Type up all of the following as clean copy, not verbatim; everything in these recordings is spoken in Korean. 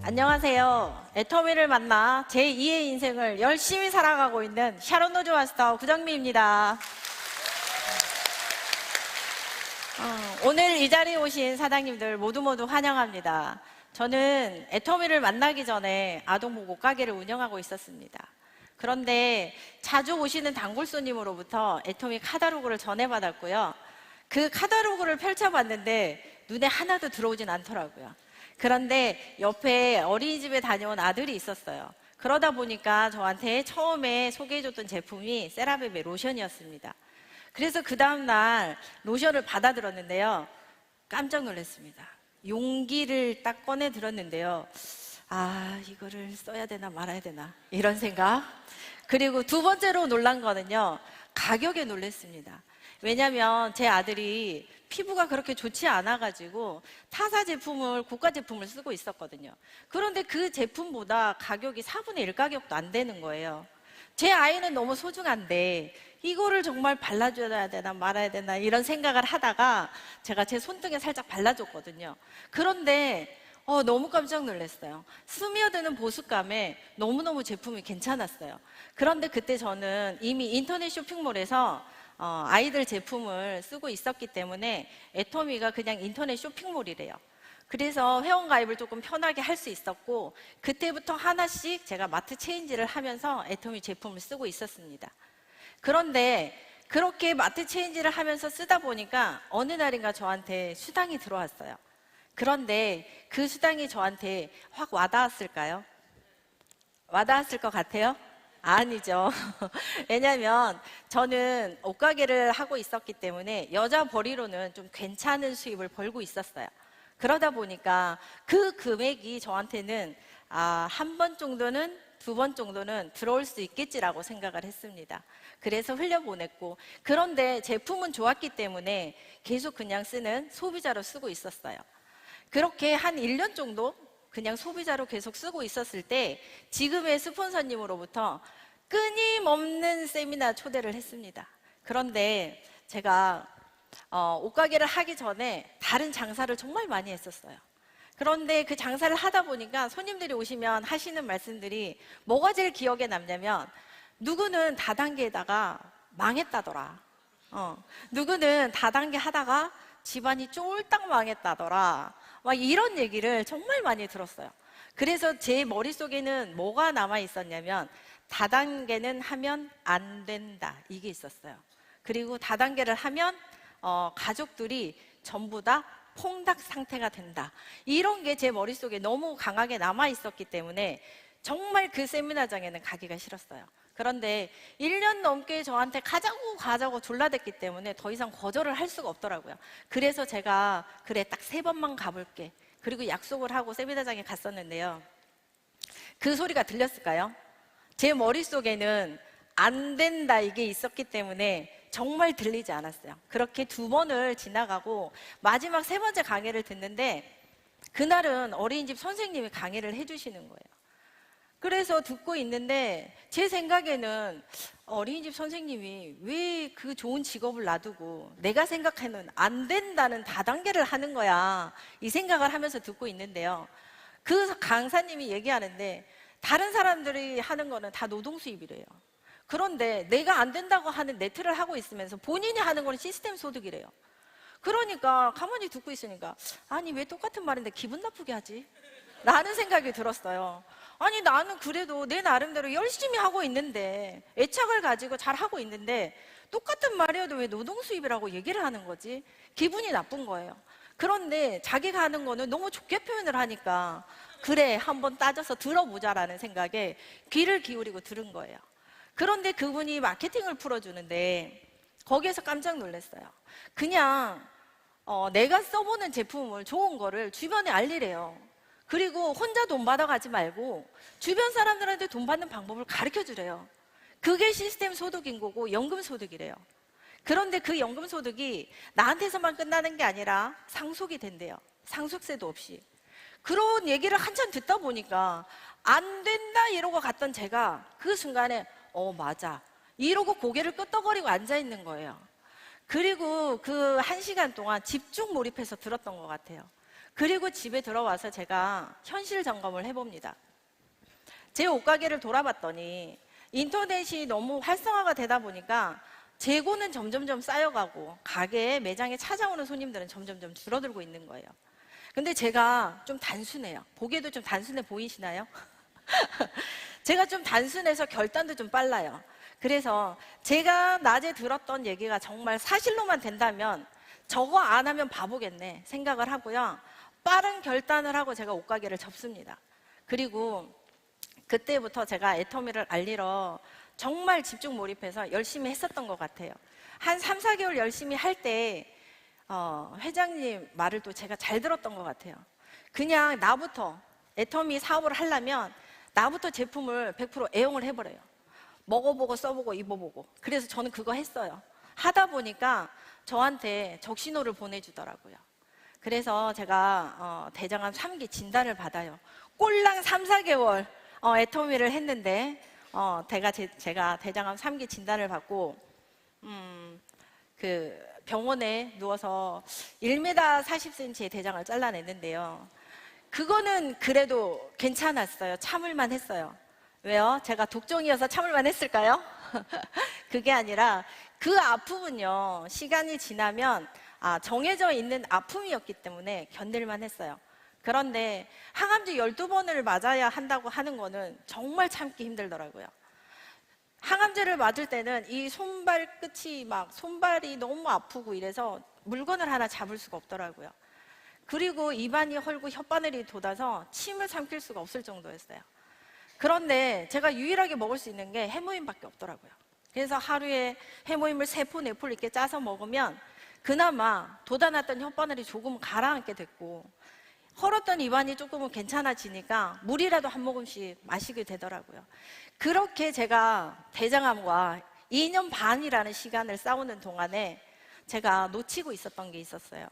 안녕하세요. 애터미를 만나 제2의 인생을 열심히 살아가고 있는 샤론 노즈 마스터 구정미입니다. 오늘 이 자리에 오신 사장님들 모두 환영합니다. 저는 애터미를 만나기 전에 아동보호 가게를 운영하고 있었습니다. 그런데 자주 오시는 단골 손님으로부터 애터미 카탈로그를 전해받았고요. 그 카탈로그를 펼쳐봤는데 눈에 하나도 들어오진 않더라고요. 그런데 옆에 어린이집에 다녀온 아들이 있었어요. 그러다 보니까 저한테 처음에 소개해줬던 제품이 세라젬의 로션이었습니다. 그래서 그 다음날 로션을 받아들었는데요. 깜짝 놀랐습니다. 용기를 딱 꺼내 들었는데요. 이거를 써야 되나 말아야 되나 이런 생각. 그리고 두 번째로 놀란 거는요, 가격에 놀랐습니다. 왜냐면 제 아들이 피부가 그렇게 좋지 않아가지고 타사 제품을, 고가 제품을 쓰고 있었거든요. 그런데 그 제품보다 가격이 4분의 1 가격도 안 되는 거예요. 제 아이는 너무 소중한데 이거를 정말 발라줘야 되나 말아야 되나 이런 생각을 하다가 제가 제 손등에 살짝 발라줬거든요. 그런데 너무 깜짝 놀랐어요. 스며드는 보습감에 너무너무 제품이 괜찮았어요. 그런데 그때 저는 이미 인터넷 쇼핑몰에서 아이들 제품을 쓰고 있었기 때문에 애터미가 그냥 인터넷 쇼핑몰이래요. 그래서 회원가입을 조금 편하게 할 수 있었고, 그때부터 하나씩 제가 마트 체인지를 하면서 애터미 제품을 쓰고 있었습니다. 그런데 그렇게 마트 체인지를 하면서 쓰다 보니까 어느 날인가 저한테 수당이 들어왔어요. 그런데 그 수당이 저한테 확 와닿았을까요? 와닿았을 것 같아요? 아니죠. 왜냐면 저는 옷가게를 하고 있었기 때문에 여자 벌이로는 좀 괜찮은 수입을 벌고 있었어요. 그러다 보니까 그 금액이 저한테는 한 번 정도는, 두 번 정도는 들어올 수 있겠지라고 생각을 했습니다. 그래서 흘려보냈고, 그런데 제품은 좋았기 때문에 계속 그냥 쓰는 소비자로 쓰고 있었어요. 그렇게 한 1년 정도 그냥 소비자로 계속 쓰고 있었을 때 지금의 스폰서님으로부터 끊임없는 세미나 초대를 했습니다. 그런데 제가 옷가게를 하기 전에 다른 장사를 정말 많이 했었어요. 그런데 그 장사를 하다 보니까 손님들이 오시면 하시는 말씀들이 뭐가 제일 기억에 남냐면, 누구는 다단계에다가 망했다더라. 누구는 다단계 하다가 집안이 쫄딱 망했다더라. 막 이런 얘기를 정말 많이 들었어요. 그래서 제 머릿속에는 뭐가 남아 있었냐면, 다단계는 하면 안 된다, 이게 있었어요. 그리고 다단계를 하면 가족들이 전부 다 퐁닥 상태가 된다, 이런 게 제 머릿속에 너무 강하게 남아 있었기 때문에 정말 그 세미나장에는 가기가 싫었어요. 그런데 1년 넘게 저한테 가자고 졸라댔기 때문에 더 이상 거절을 할 수가 없더라고요. 그래서 제가 그래, 딱 3번만 가볼게, 그리고 약속을 하고 세미나장에 갔었는데요. 그 소리가 들렸을까요? 제 머릿속에는 안 된다, 이게 있었기 때문에 정말 들리지 않았어요. 그렇게 2번을 지나가고 마지막 3번째 강의를 듣는데, 그날은 어린이집 선생님이 강의를 해주시는 거예요. 그래서 듣고 있는데 제 생각에는 어린이집 선생님이 왜 그 좋은 직업을 놔두고 내가 생각하는 안 된다는 다단계를 하는 거야, 이 생각을 하면서 듣고 있는데요. 그 강사님이 얘기하는데 다른 사람들이 하는 거는 다 노동수입이래요. 그런데 내가 안 된다고 하는 네트를 하고 있으면서 본인이 하는 거는 시스템 소득이래요. 그러니까 가만히 듣고 있으니까, 아니 왜 똑같은 말인데 기분 나쁘게 하지? 라는 생각이 들었어요. 아니 나는 그래도 내 나름대로 열심히 하고 있는데, 애착을 가지고 잘 하고 있는데 똑같은 말이어도 왜 노동수입이라고 얘기를 하는 거지? 기분이 나쁜 거예요. 그런데 자기가 하는 거는 너무 좋게 표현을 하니까, 그래 한번 따져서 들어보자라는 생각에 귀를 기울이고 들은 거예요. 그런데 그분이 마케팅을 풀어주는데 거기에서 깜짝 놀랐어요. 그냥 내가 써보는 제품을, 좋은 거를 주변에 알리래요. 그리고 혼자 돈 받아가지 말고 주변 사람들한테 돈 받는 방법을 가르쳐 주래요. 그게 시스템 소득인 거고 연금 소득이래요. 그런데 그 연금 소득이 나한테서만 끝나는 게 아니라 상속이 된대요. 상속세도 없이. 그런 얘기를 한참 듣다 보니까 안 된다 이러고 갔던 제가 그 순간에 맞아, 이러고 고개를 끄덕거리고 앉아 있는 거예요. 그리고 그 1시간 동안 집중 몰입해서 들었던 것 같아요. 그리고 집에 들어와서 제가 현실 점검을 해봅니다. 제 옷가게를 돌아봤더니 인터넷이 너무 활성화가 되다 보니까 재고는 점점점 쌓여가고 가게에 매장에 찾아오는 손님들은 점점점 줄어들고 있는 거예요. 근데 제가 좀 단순해요. 보기에도 좀 단순해 보이시나요? 제가 좀 단순해서 결단도 좀 빨라요. 그래서 제가 낮에 들었던 얘기가 정말 사실로만 된다면 저거 안 하면 바보겠네 생각을 하고요. 빠른 결단을 하고 제가 옷가게를 접습니다. 그리고 그때부터 제가 애터미를 알리러 정말 집중 몰입해서 열심히 했었던 것 같아요. 한 3, 4개월 열심히 할 때 회장님 말을 또 제가 잘 들었던 것 같아요. 그냥 나부터 애터미 사업을 하려면 나부터 제품을 100% 애용을 해버려요. 먹어보고 써보고 입어보고. 그래서 저는 그거 했어요. 하다 보니까 저한테 적신호를 보내주더라고요. 그래서 제가 대장암 3기 진단을 받아요. 꼴랑 3, 4개월 애터미를 했는데 제가 대장암 3기 진단을 받고 그 병원에 누워서 1m 40cm의 대장을 잘라냈는데요. 그거는 그래도 괜찮았어요. 참을만 했어요. 왜요? 제가 독종이어서 참을만 했을까요? 그게 아니라 그 아픔은요, 시간이 지나면 정해져 있는 아픔이었기 때문에 견딜만 했어요. 그런데 항암제 12번을 맞아야 한다고 하는 거는 정말 참기 힘들더라고요. 항암제를 맞을 때는 이 손발 끝이 손발이 너무 아프고 이래서 물건을 하나 잡을 수가 없더라고요. 그리고 입안이 헐고 혓바늘이 돋아서 침을 삼킬 수가 없을 정도였어요. 그런데 제가 유일하게 먹을 수 있는 게 해모임밖에 없더라고요. 그래서 하루에 해모임을 3포, 4포를 이렇게 짜서 먹으면 그나마 돋아났던 혓바늘이 조금 가라앉게 됐고 헐었던 입안이 조금은 괜찮아지니까 물이라도 한 모금씩 마시게 되더라고요. 그렇게 제가 대장암과 2년 반이라는 시간을 싸우는 동안에 제가 놓치고 있었던 게 있었어요.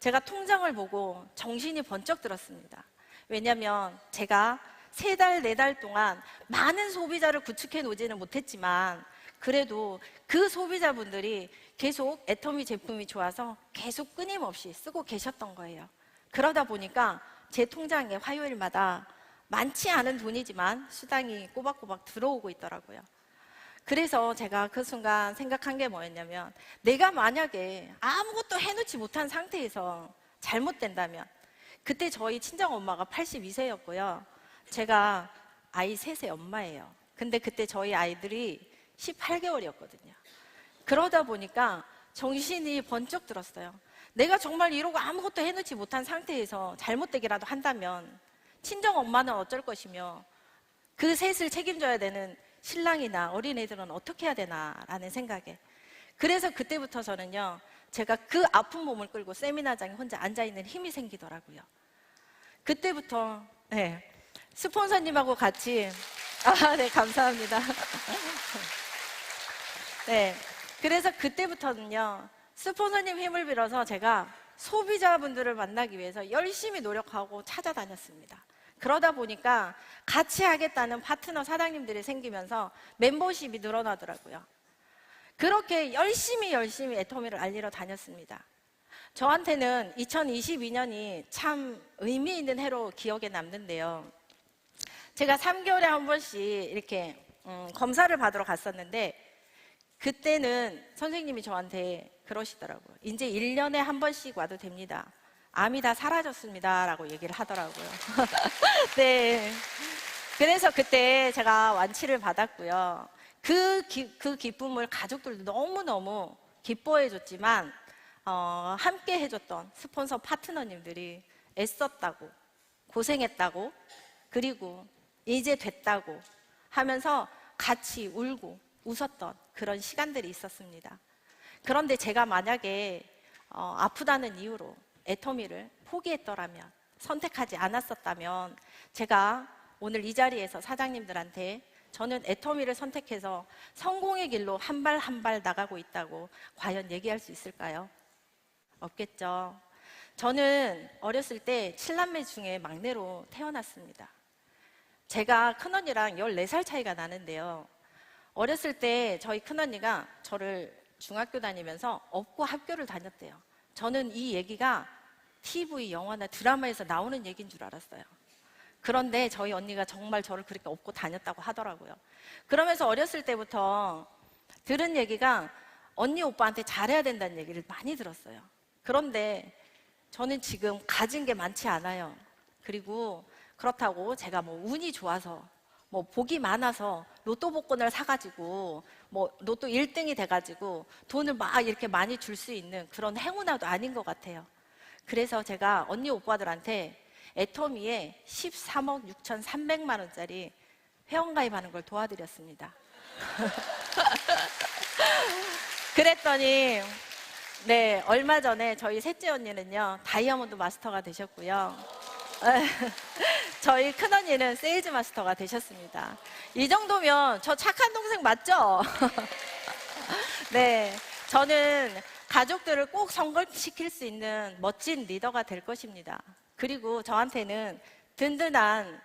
제가 통장을 보고 정신이 번쩍 들었습니다. 왜냐하면 제가 3달, 4달 동안 많은 소비자를 구축해 놓지는 못했지만 그래도 그 소비자분들이 계속 애터미 제품이 좋아서 계속 끊임없이 쓰고 계셨던 거예요. 그러다 보니까 제 통장에 화요일마다 많지 않은 돈이지만 수당이 꼬박꼬박 들어오고 있더라고요. 그래서 제가 그 순간 생각한 게 뭐였냐면 내가 만약에 아무것도 해놓지 못한 상태에서 잘못된다면 그때 저희 친정엄마가 82세였고요. 제가 아이 셋의 엄마예요. 근데 그때 저희 아이들이 18개월이었거든요. 그러다 보니까 정신이 번쩍 들었어요. 내가 정말 이러고 아무것도 해놓지 못한 상태에서 잘못되기라도 한다면 친정엄마는 어쩔 것이며 그 셋을 책임져야 되는 신랑이나 어린애들은 어떻게 해야 되나라는 생각에 그래서 그때부터 저는요 제가 그 아픈 몸을 끌고 세미나장에 혼자 앉아있는 힘이 생기더라고요. 그때부터 스폰서님하고 같이 네 감사합니다. 네 그래서 그때부터는요 스폰서님 힘을 빌어서 제가 소비자분들을 만나기 위해서 열심히 노력하고 찾아다녔습니다. 그러다 보니까 같이 하겠다는 파트너 사장님들이 생기면서 멤버십이 늘어나더라고요. 그렇게 열심히 애터미를 알리러 다녔습니다. 저한테는 2022년이 참 의미 있는 해로 기억에 남는데요. 제가 3개월에 한 번씩 이렇게 검사를 받으러 갔었는데 그때는 선생님이 저한테 그러시더라고요. 이제 1년에 한 번씩 와도 됩니다. 암이 다 사라졌습니다. 라고 얘기를 하더라고요. 네. 그래서 그때 제가 완치를 받았고요. 그 기쁨을 가족들도 너무너무 기뻐해 줬지만, 함께 해줬던 스폰서 파트너님들이 애썼다고, 고생했다고, 그리고 이제 됐다고 하면서 같이 울고 웃었던 그런 시간들이 있었습니다. 그런데 제가 만약에 아프다는 이유로 애터미를 포기했더라면, 선택하지 않았었다면 제가 오늘 이 자리에서 사장님들한테 저는 애터미를 선택해서 성공의 길로 한 발 한 발 나가고 있다고 과연 얘기할 수 있을까요? 없겠죠. 저는 어렸을 때 7남매 중에 막내로 태어났습니다. 제가 큰언니랑 14살 차이가 나는데요. 어렸을 때 저희 큰언니가 저를 중학교 다니면서 업고 학교를 다녔대요. 저는 이 얘기가 TV, 영화나 드라마에서 나오는 얘기인 줄 알았어요. 그런데 저희 언니가 정말 저를 그렇게 업고 다녔다고 하더라고요. 그러면서 어렸을 때부터 들은 얘기가 언니 오빠한테 잘해야 된다는 얘기를 많이 들었어요. 그런데 저는 지금 가진 게 많지 않아요. 그리고 그렇다고 제가 뭐 운이 좋아서 뭐 복이 많아서 로또 복권을 사가지고 뭐 로또 1등이 돼가지고 돈을 막 이렇게 많이 줄 수 있는 그런 행운아도 아닌 것 같아요. 그래서 제가 언니 오빠들한테 애터미에 13억 6,300만 원짜리 회원가입하는 걸 도와드렸습니다. 그랬더니 네, 얼마 전에 저희 셋째 언니는요 다이아몬드 마스터가 되셨고요. 저희 큰언니는 세일즈 마스터가 되셨습니다. 이 정도면 저 착한 동생 맞죠? 네, 저는 가족들을 꼭 성공시킬 수 있는 멋진 리더가 될 것입니다. 그리고 저한테는 든든한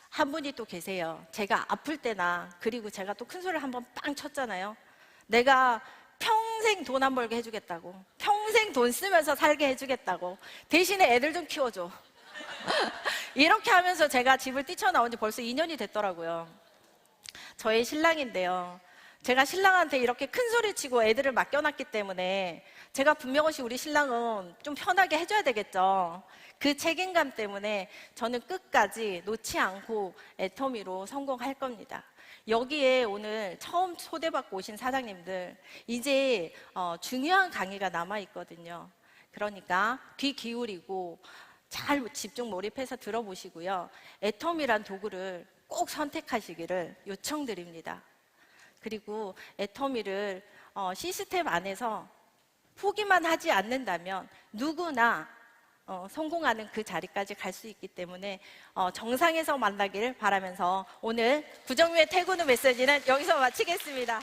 한 분이 또 계세요. 제가 아플 때나 그리고 제가 또 큰 소리를 한번 빵 쳤잖아요. 내가 평생 돈 안 벌게 해주겠다고, 평생 돈 쓰면서 살게 해주겠다고, 대신에 애들 좀 키워줘. 이렇게 하면서 제가 집을 뛰쳐나온 지 벌써 2년이 됐더라고요. 저의 신랑인데요, 제가 신랑한테 이렇게 큰 소리 치고 애들을 맡겨놨기 때문에 제가 분명히 우리 신랑은 좀 편하게 해줘야 되겠죠. 그 책임감 때문에 저는 끝까지 놓지 않고 애터미로 성공할 겁니다. 여기에 오늘 처음 초대받고 오신 사장님들, 이제 중요한 강의가 남아있거든요. 그러니까 귀 기울이고 잘 집중 몰입해서 들어보시고요. 애터미란 도구를 꼭 선택하시기를 요청드립니다. 그리고 애터미를 시스템 안에서 포기만 하지 않는다면 누구나 성공하는 그 자리까지 갈 수 있기 때문에 정상에서 만나기를 바라면서 오늘 구정유의 태고는 메시지는 여기서 마치겠습니다.